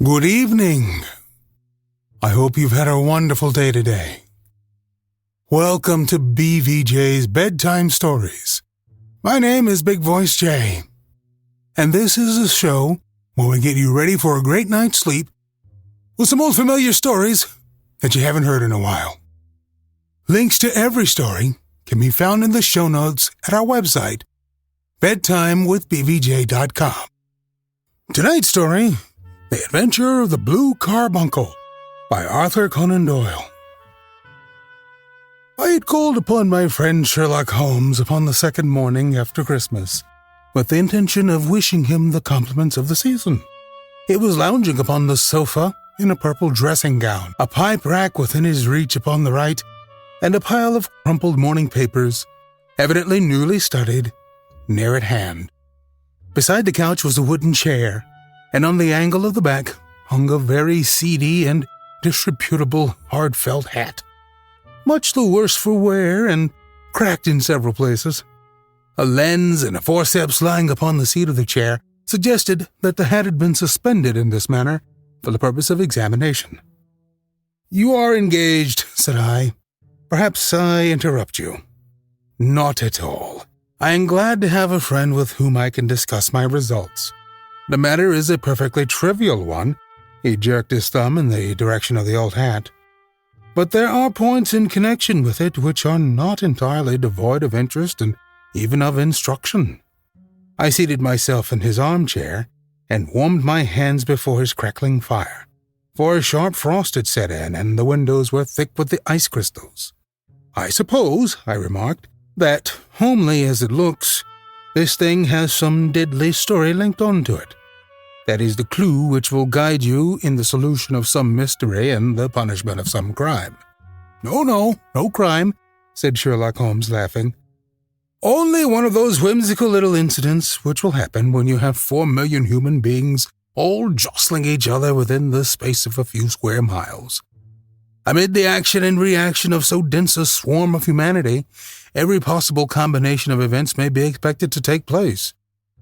Good evening. I hope you've had a wonderful day today. Welcome to BVJ's Bedtime Stories. My name is Big Voice J, and this is a show where we get you ready for a great night's sleep with some old familiar stories that you haven't heard in a while. Links to every story can be found in the show notes at our website, bedtimewithbvj.com. Tonight's story: The Adventure of the Blue Carbuncle by Arthur Conan Doyle. I had called upon my friend Sherlock Holmes upon the second morning after Christmas, with the intention of wishing him the compliments of the season. He was lounging upon the sofa in a purple dressing gown, a pipe rack within his reach upon the right, and a pile of crumpled morning papers, evidently newly studied, near at hand. Beside the couch was a wooden chair, and on the angle of the back hung a very seedy and disreputable hard felt hat, much the worse for wear and cracked in several places. A lens and a forceps lying upon the seat of the chair suggested that the hat had been suspended in this manner for the purpose of examination. "You are engaged," said I. "Perhaps I interrupt you." "Not at all. I am glad to have a friend with whom I can discuss my results. The matter is a perfectly trivial one." He jerked his thumb in the direction of the old hat. "But there are points in connection with it which are not entirely devoid of interest and even of instruction." I seated myself in his armchair and warmed my hands before his crackling fire, for a sharp frost had set in and the windows were thick with the ice crystals. "I suppose," I remarked, "that, homely as it looks, this thing has some deadly story linked onto it. That is the clue which will guide you in the solution of some mystery and the punishment of some crime." No crime," said Sherlock Holmes, laughing. "Only one of those whimsical little incidents which will happen when you have 4 million human beings all jostling each other within the space of a few square miles. Amid the action and reaction of so dense a swarm of humanity, every possible combination of events may be expected to take place,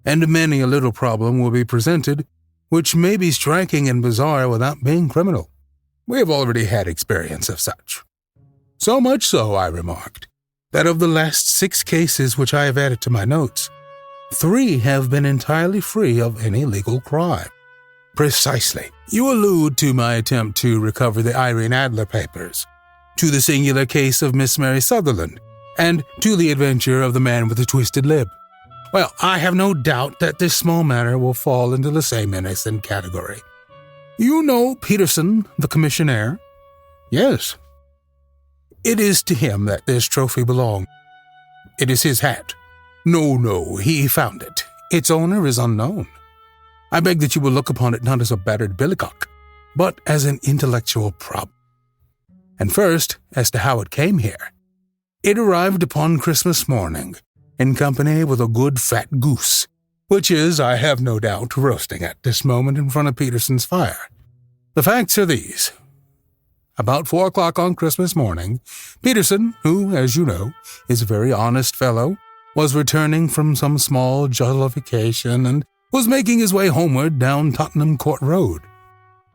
and many a little problem will be presented which may be striking and bizarre without being criminal. We have already had experience of such. So much so," I remarked, "that of the last 6 cases which I have added to my notes, 3 have been entirely free of any legal crime." "Precisely. You allude to my attempt to recover the Irene Adler papers, to the singular case of Miss Mary Sutherland, and to the adventure of the man with the twisted lip. Well, I have no doubt that this small matter will fall into the same innocent category. You know Peterson, the commissionaire?" "Yes." "It is to him that this trophy belonged. It is his hat." No, he found it. Its owner is unknown. I beg that you will look upon it not as a battered billycock, but as an intellectual problem. And first, as to how it came here. It arrived upon Christmas morning, in company with a good fat goose, which is, I have no doubt, roasting at this moment in front of Peterson's fire. The facts are these. About 4 o'clock on Christmas morning, Peterson, who, as you know, is a very honest fellow, was returning from some small jollification and was making his way homeward down Tottenham Court Road.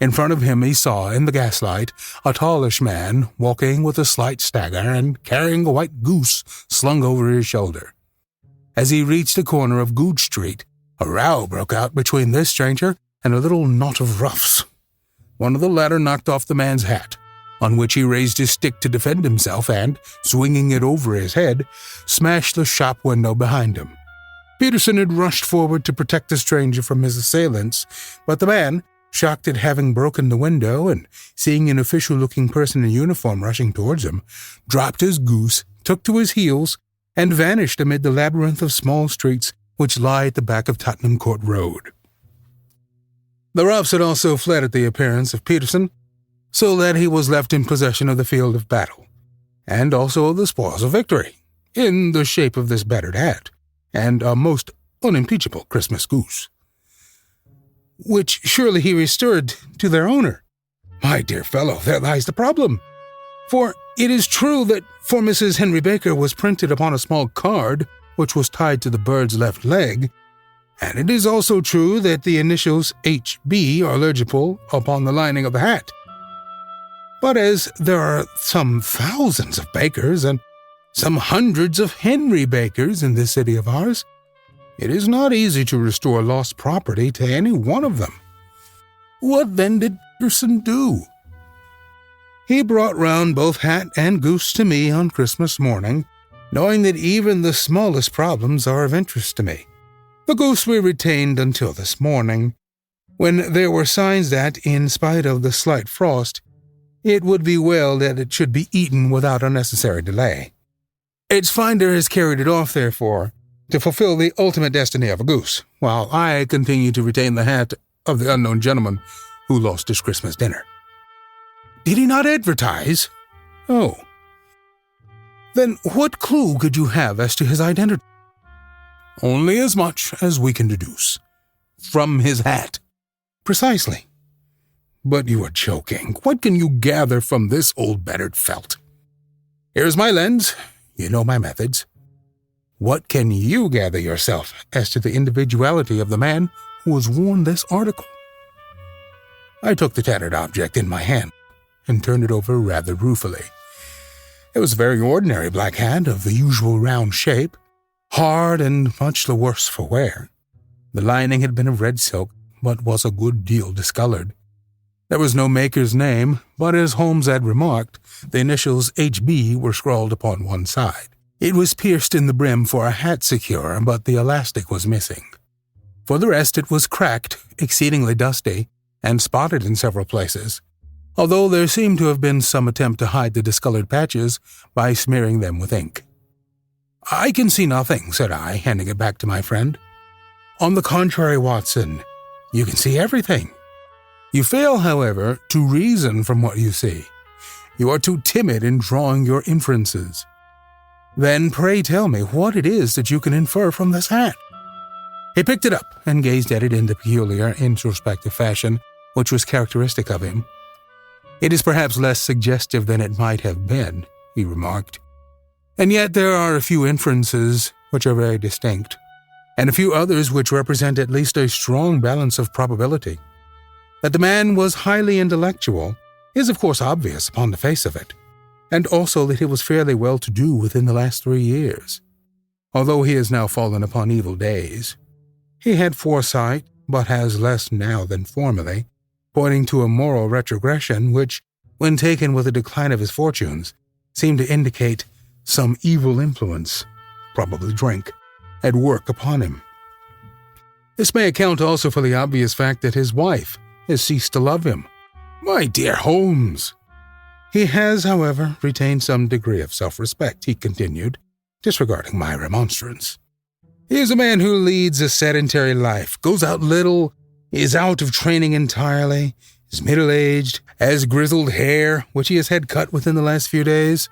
In front of him he saw, in the gaslight, a tallish man walking with a slight stagger and carrying a white goose slung over his shoulder. As he reached the corner of Goodge Street, a row broke out between this stranger and a little knot of roughs. One of the latter knocked off the man's hat, on which he raised his stick to defend himself and, swinging it over his head, smashed the shop window behind him. Peterson had rushed forward to protect the stranger from his assailants, but the man, shocked at having broken the window and seeing an official-looking person in uniform rushing towards him, dropped his goose, took to his heels, and vanished amid the labyrinth of small streets which lie at the back of Tottenham Court Road. The roughs had also fled at the appearance of Peterson, so that he was left in possession of the field of battle, and also of the spoils of victory, in the shape of this battered hat, and a most unimpeachable Christmas goose, which surely he restored to their owner. My dear fellow, there lies the problem. For it is true that for Mrs. Henry Baker was printed upon a small card, which was tied to the bird's left leg, And it is also true that the initials HB are legible upon the lining of the hat. But as there are some thousands of bakers and some hundreds of Henry Bakers in this city of ours, it is not easy to restore lost property to any one of them. What then did Peterson do? He brought round both hat and goose to me on Christmas morning, knowing that even the smallest problems are of interest to me. The goose we retained until this morning, when there were signs that, in spite of the slight frost, it would be well that it should be eaten without unnecessary delay. Its finder has carried it off, therefore, to fulfill the ultimate destiny of a goose, while I continue to retain the hat of the unknown gentleman who lost his Christmas dinner. Did he not advertise? Oh. Then what clue could you have as to his identity? Only as much as we can deduce. From his hat. Precisely. But you are joking. What can you gather from this old battered felt? Here's my lens. You know my methods. What can you gather yourself as to the individuality of the man who has worn this article? I took the tattered object in my hand and turned it over rather ruefully. It was a very ordinary black hat of the usual round shape, hard and much the worse for wear. The lining had been of red silk, but was a good deal discolored. There was no maker's name, but as Holmes had remarked, the initials HB were scrawled upon one side. It was pierced in the brim for a hat secure, but the elastic was missing. For the rest, it was cracked, exceedingly dusty, and spotted in several places, although there seemed to have been some attempt to hide the discolored patches by smearing them with ink. I can see nothing, said I, handing it back to my friend. On the contrary, Watson, you can see everything. You fail, however, to reason from what you see. You are too timid in drawing your inferences. Then pray tell me what it is that you can infer from this hat. He picked it up and gazed at it in the peculiar, introspective fashion which was characteristic of him. It is perhaps less suggestive than it might have been, he remarked. And yet there are a few inferences which are very distinct, and a few others which represent at least a strong balance of probability. That the man was highly intellectual is of course obvious upon the face of it, and also that he was fairly well-to-do within the last 3 years. Although he has now fallen upon evil days, he had foresight, but has less now than formerly, pointing to a moral retrogression which, when taken with the decline of his fortunes, seemed to indicate some evil influence, probably drink, at work upon him. This may account also for the obvious fact that his wife has ceased to love him. My dear Holmes! He has, however, retained some degree of self-respect, he continued, disregarding my remonstrance. He is a man who leads a sedentary life, goes out little, is out of training entirely, is middle-aged, has grizzled hair, which he has had cut within the last few days,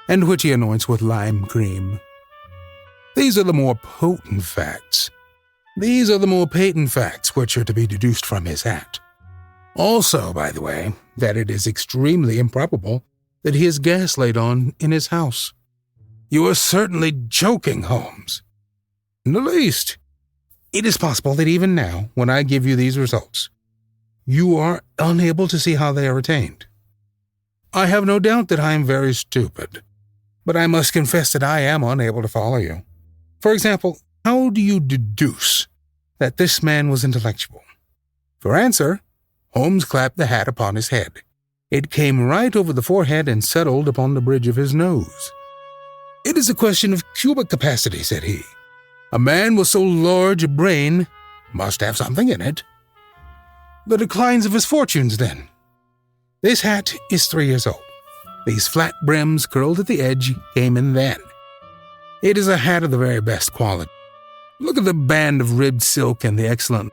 and which he anoints with lime cream. These are the more potent facts. These are the more patent facts which are to be deduced from his hat. Also, by the way, that it is extremely improbable that he has gas laid on in his house. You are certainly joking, Holmes. In the least. It is possible that even now, when I give you these results, you are unable to see how they are attained. I have no doubt that I am very stupid, but I must confess that I am unable to follow you. For example, how do you deduce that this man was intellectual? For answer, Holmes clapped the hat upon his head. It came right over the forehead and settled upon the bridge of his nose. It is a question of cubic capacity, said he. A man with so large a brain must have something in it. The declines of his fortunes, then. This hat is 3 years old. These flat brims curled at the edge came in then. It is a hat of the very best quality. Look at the band of ribbed silk and the excellent.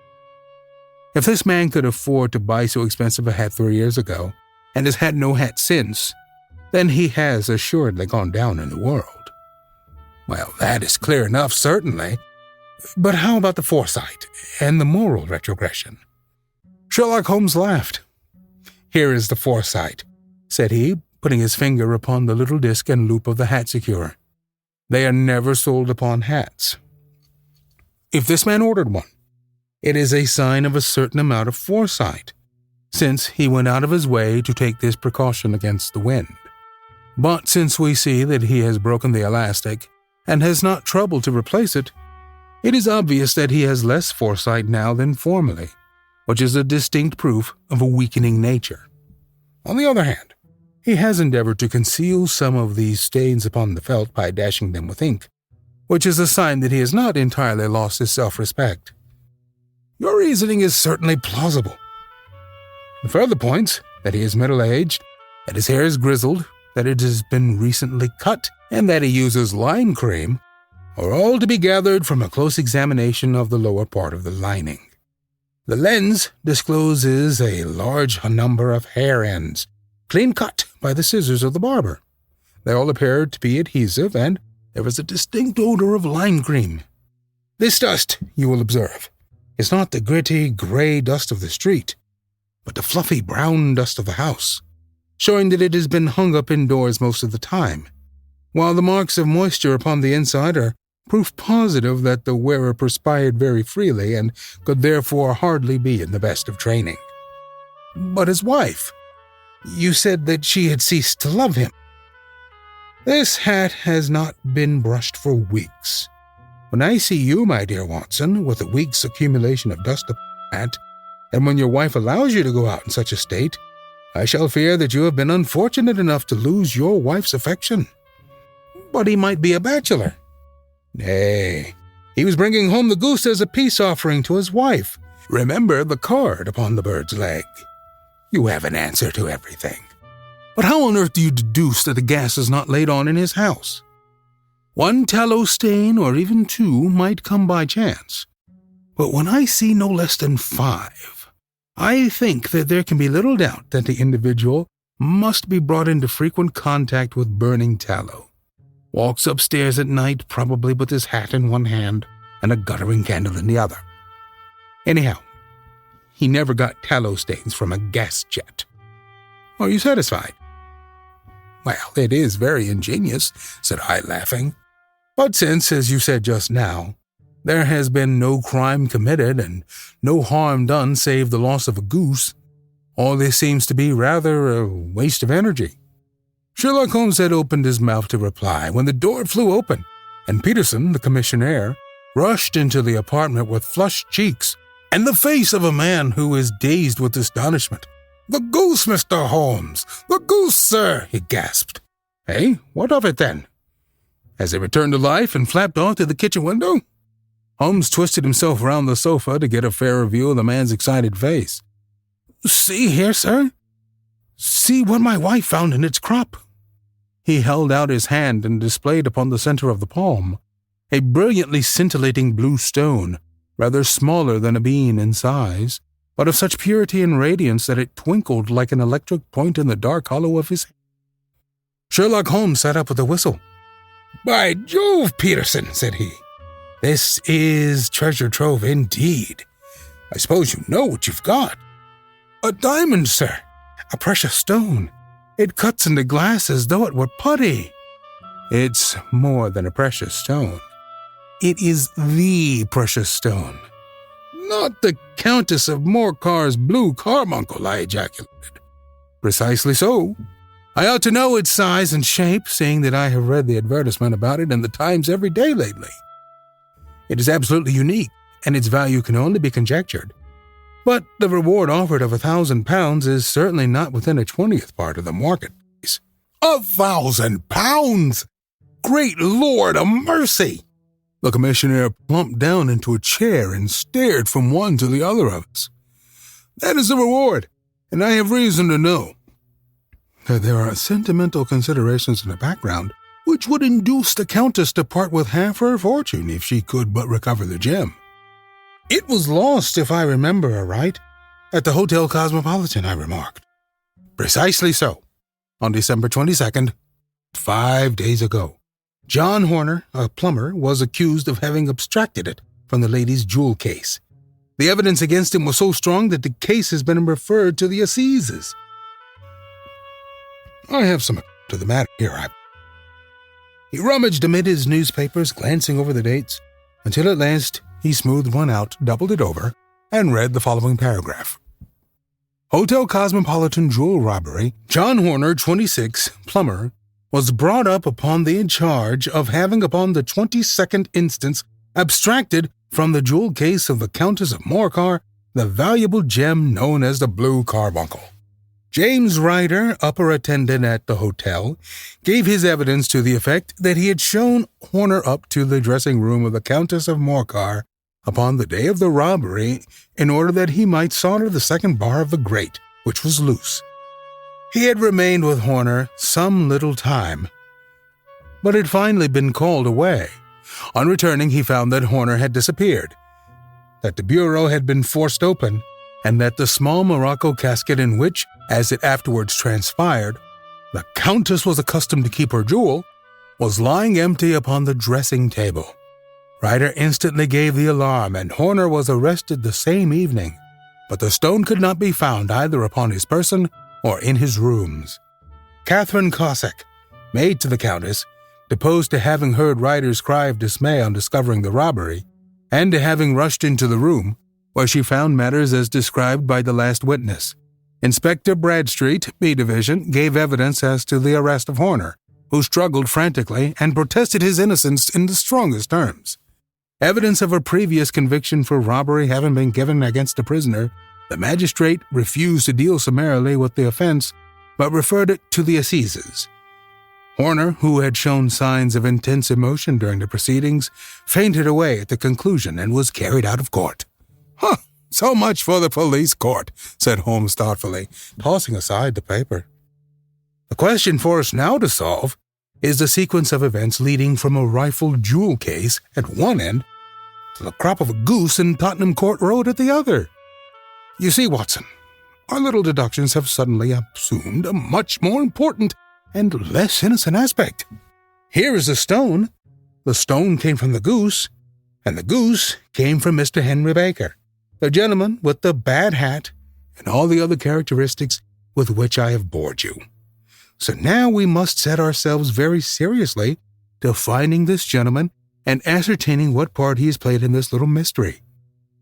If this man could afford to buy so expensive a hat 3 years ago, and has had no hat since, then he has assuredly gone down in the world. Well, that is clear enough, certainly. But how about the foresight and the moral retrogression? Sherlock Holmes laughed. Here is the foresight, said he, putting his finger upon the little disc and loop of the hat secure. They are never sold upon hats. If this man ordered one, It is a sign of a certain amount of foresight, since he went out of his way to take this precaution against the wind. But since we see that he has broken the elastic and has not troubled to replace it, it is obvious that he has less foresight now than formerly, which is a distinct proof of a weakening nature. On the other hand, he has endeavored to conceal some of these stains upon the felt by dashing them with ink, which is a sign that he has not entirely lost his self-respect. Your reasoning is certainly plausible. The further points that he is middle-aged, that his hair is grizzled, that it has been recently cut, and that he uses lime cream are all to be gathered from a close examination of the lower part of the lining. The lens discloses a large number of hair ends, clean cut by the scissors of the barber. They all appear to be adhesive, and there is a distinct odor of lime cream. This dust, you will observe, is not the gritty, gray dust of the street, but the fluffy brown dust of the house, showing that it has been hung up indoors most of the time, while the marks of moisture upon the inside are proof positive that the wearer perspired very freely and could therefore hardly be in the best of training. But his wife, you said that she had ceased to love him. This hat has not been brushed for weeks. When I see you, my dear Watson, with a week's accumulation of dust upon the hat, and when your wife allows you to go out in such a state, I shall fear that you have been unfortunate enough to lose your wife's affection. But he might be a bachelor. Nay, he was bringing home the goose as a peace offering to his wife. Remember the card upon the bird's leg. You have an answer to everything. But how on earth do you deduce that the gas is not laid on in his house? One tallow stain or even two might come by chance. But when I see no less than 5, I think that there can be little doubt that the individual must be brought into frequent contact with burning tallow. Walks upstairs at night, probably with his hat in one hand and a guttering candle in the other. Anyhow, he never got tallow stains from a gas jet. Are you satisfied? Well, it is very ingenious, said I, laughing. But since, as you said just now, there has been no crime committed and no harm done save the loss of a goose, all this seems to be rather a waste of energy. Sherlock Holmes had opened his mouth to reply when the door flew open, and Peterson, the commissionaire, rushed into the apartment with flushed cheeks and the face of a man who is dazed with astonishment. "The goose, Mr. Holmes! The goose, sir!" he gasped. "Eh? What of it, then? Has it returned to life and flapped off to the kitchen window?" Holmes twisted himself round the sofa to get a fairer view of the man's excited face. "See here, sir. See what my wife found in its crop." He held out his hand and displayed upon the center of the palm a brilliantly scintillating blue stone, rather smaller than a bean in size, but of such purity and radiance that it twinkled like an electric point in the dark hollow of his hand. Sherlock Holmes sat up with a whistle. "By Jove, Peterson," said he, "this is treasure trove indeed. I suppose you know what you've got." "A diamond, sir. A precious stone. It cuts into glass as though it were putty." "It's more than a precious stone. It is the precious stone." "Not the Countess of Morcar's blue carbuncle," I ejaculated. "Precisely so. I ought to know its size and shape, seeing that I have read the advertisement about it in the Times every day lately. It is absolutely unique, and its value can only be conjectured. But the reward offered of £1,000 is certainly not within a 20th part of the market price." £1,000! Great Lord of mercy! The commissionaire plumped down into a chair and stared from one to the other of us. "That is the reward, and I have reason to know that there are sentimental considerations in the background which would induce the Countess to part with half her fortune if she could but recover the gem. It was lost, if I remember aright, at the Hotel Cosmopolitan," I remarked. "Precisely so. On December 22nd, 5 days ago, John Horner, a plumber, was accused of having abstracted it from the lady's jewel case. The evidence against him was so strong that the case has been referred to the Assizes. I have some to the matter here. He rummaged amid his newspapers, glancing over the dates, until at last he smoothed one out, doubled it over, and read the following paragraph. Hotel Cosmopolitan jewel robbery. John Horner, 26, plumber, was brought up upon the charge of having upon the 22nd instance abstracted from the jewel case of the Countess of Morcar the valuable gem known as the Blue Carbuncle. James Ryder, upper attendant at the hotel, gave his evidence to the effect that he had shown Horner up to the dressing room of the Countess of Morcar upon the day of the robbery in order that he might solder the second bar of the grate, which was loose. He had remained with Horner some little time, but had finally been called away. On returning, he found that Horner had disappeared, that the bureau had been forced open, and that the small morocco casket in which, as it afterwards transpired, the Countess was accustomed to keep her jewel, was lying empty upon the dressing table. Ryder instantly gave the alarm, and Horner was arrested the same evening, but the stone could not be found either upon his person or in his rooms. Catherine Cossack, maid to the Countess, deposed to having heard Ryder's cry of dismay on discovering the robbery, and to having rushed into the room, where she found matters as described by the last witness. Inspector Bradstreet, B Division, gave evidence as to the arrest of Horner, who struggled frantically and protested his innocence in the strongest terms. Evidence of a previous conviction for robbery having been given against the prisoner, the magistrate refused to deal summarily with the offense, but referred it to the assizes. Horner, who had shown signs of intense emotion during the proceedings, fainted away at the conclusion and was carried out of court. "Huh, so much for the police court," said Holmes thoughtfully, tossing aside the paper. "The question for us now to solve is the sequence of events leading from a rifled jewel case at one end to the crop of a goose in Tottenham Court Road at the other. You see, Watson, our little deductions have suddenly assumed a much more important and less innocent aspect. Here is the stone. The stone came from the goose, and the goose came from Mr. Henry Baker, the gentleman with the bad hat and all the other characteristics with which I have bored you. So now we must set ourselves very seriously to finding this gentleman and ascertaining what part he has played in this little mystery.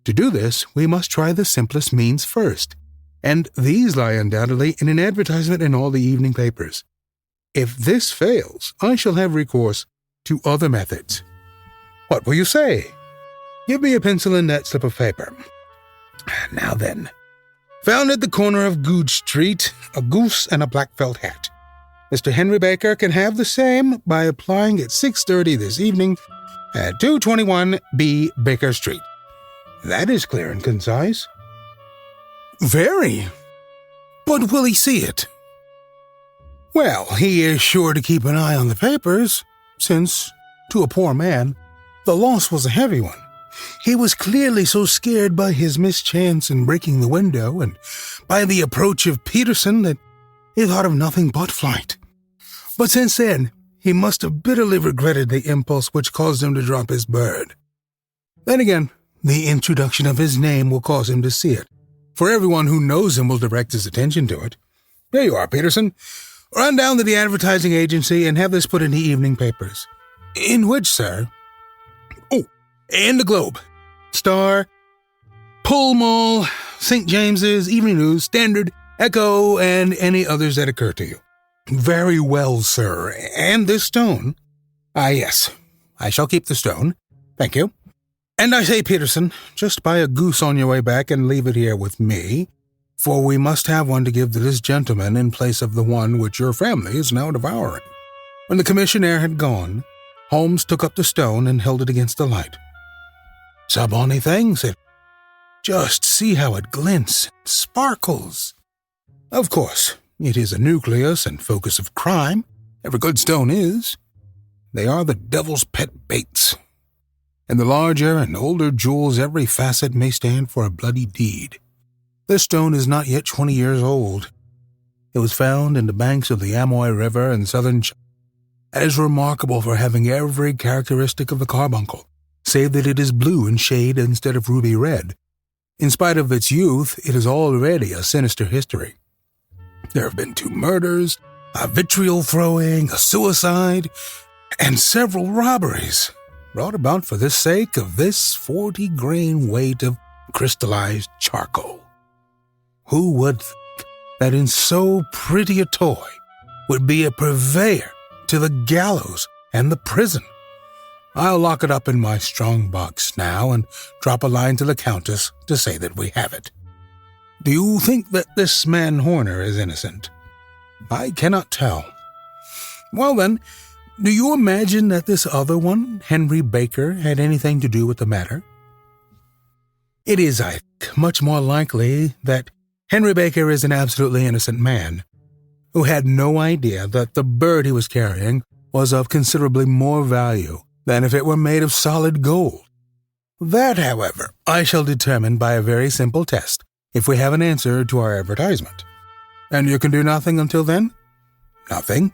To do this, we must try the simplest means first, and these lie undoubtedly in an advertisement in all the evening papers. If this fails, I shall have recourse to other methods. What will you say? Give me a pencil and that slip of paper. Now then, found at the corner of Goodge Street, a goose and a black felt hat. Mr. Henry Baker can have the same by applying at 6:30 this evening at 221 B. Baker Street. That is clear and concise." "Very. But will he see it?" "Well, he is sure to keep an eye on the papers, since, to a poor man, the loss was a heavy one. He was clearly so scared by his mischance in breaking the window and by the approach of Peterson that he thought of nothing but flight. But since then, he must have bitterly regretted the impulse which caused him to drop his bird. Then again, the introduction of his name will cause him to see it, for everyone who knows him will direct his attention to it. There you are, Peterson. Run down to the advertising agency and have this put in the evening papers." "In which, sir?" "Oh, in the Globe, Star, Pall Mall, St. James's, Evening News, Standard, Echo, and any others that occur to you." "Very well, sir. And this stone?" Yes. I shall keep the stone. Thank you. And I say, Peterson, just buy a goose on your way back and leave it here with me, for we must have one to give to this gentleman in place of the one which your family is now devouring." When the commissionaire had gone, Holmes took up the stone and held it against the light. "It's a bonny thing," said he. "Just see how it glints and sparkles. Of course, it is a nucleus and focus of crime. Every good stone is. They are the devil's pet baits. In the larger and older jewels, every facet may stand for a bloody deed. This stone is not yet 20 years old. It was found in the banks of the Amoy River in southern China. It is remarkable for having every characteristic of the carbuncle, save that it is blue in shade instead of ruby red. In spite of its youth, it is already a sinister history. There have been 2 murders, a vitriol throwing, a suicide, and several robberies, brought about for the sake of this 40-grain weight of crystallized charcoal. Who would think that in so pretty a toy would be a purveyor to the gallows and the prison? I'll lock it up in my strong box now and drop a line to the Countess to say that we have it. Do you think that this man Horner is innocent? I cannot tell. Well then, do you imagine that this other one, Henry Baker, had anything to do with the matter? It is, I think, much more likely that Henry Baker is an absolutely innocent man who had no idea that the bird he was carrying was of considerably more value than if it were made of solid gold. That, however, I shall determine by a very simple test if we have an answer to our advertisement. And you can do nothing until then? Nothing?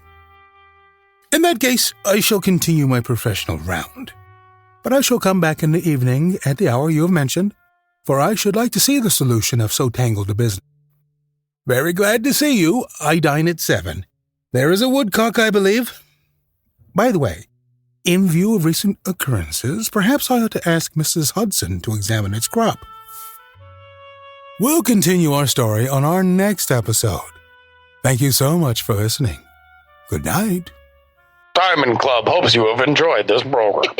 In that case, I shall continue my professional round. But I shall come back in the evening at the hour you have mentioned, for I should like to see the solution of so tangled a business. Very glad to see you. I dine at 7. There is a woodcock, I believe. By the way, in view of recent occurrences, perhaps I ought to ask Mrs. Hudson to examine its crop. We'll continue our story on our next episode. Thank you so much for listening. Good night. Diamond Club hopes you have enjoyed this program.